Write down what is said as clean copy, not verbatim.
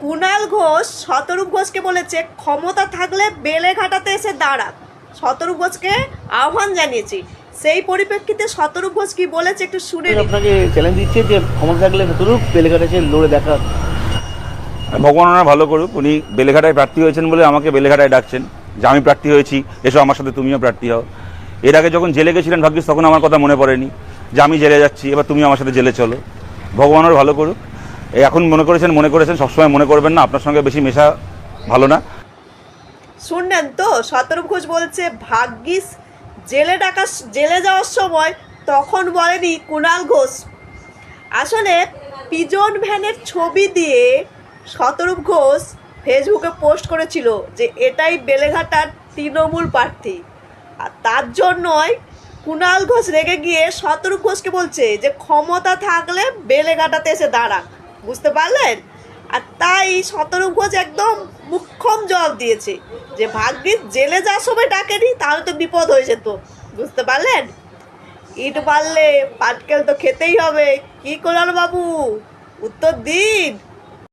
কুণাল ঘোষ শতরূপ ঘোষকে বলেছে ক্ষমতা থাকলে বেলেঘাটাতে এসে দাঁড়াক। শতরূপ ঘোষকে আহ্বান জানিয়েছি। সেই পরিপ্রেক্ষিতে শতরূপ ঘোষ কি বলেছে একটু শুনে নিন। আপনাকে চ্যালেঞ্জ দিচ্ছে যে ক্ষমতা থাকলে শতরূপ বেলেঘাটা এসে লড়ে দেখা। ভগবান ওনার ভালো করুক, উনি বেলেঘাটায় প্রার্থী হয়েছেন বলে আমাকে বেলেঘাটায় ডাকছেন যে আমি প্রার্থী হয়েছি, এসো আমার সাথে তুমিও প্রার্থী হও। এর আগে যখন জেলে গেছিলেন ভাগ্যিস তখন আমার কথা মনে পড়েনি যে আমি জেলে যাচ্ছি, এবার তুমি আমার সাথে জেলে চলো। ভগবান ওর ভালো করুক। এখন মনে করেছেন সবসময় মনে করবেন না, আপনার সঙ্গে বেশি মেশা ভালো না। শুনলেন তো, শতরূপ ঘোষ বলছে ভাগ্যিস জেলে যাওয়ার সময় তখন বলেনি কুণাল ঘোষ। আসলে পিজন ভ্যানের ছবি দিয়ে শতরূপ ঘোষ ফেসবুকে পোস্ট করেছিল যে এটাই বেলেঘাটার তৃণমূল প্রার্থী, আর তার জন্যই কুণাল ঘোষ রেগে গিয়ে শতরূপ ঘোষকে বলছে যে ক্ষমতা থাকলে বেলেঘাটাতে এসে দাঁড়াক। বুঝতে পারলেন? আর তাই শতরূপ ঘোষ একদম মুখ্যম জবাব দিয়েছে যে ভাগ্যিস জেলে যাওয়ার সময় ডাকেনি, তাহলে তো বিপদ হয়ে যেত। বুঝতে পারলেন? ইট পারলে পাটকেল তো খেতেই হবে। কি কুণাল বাবু, উত্তর দিন।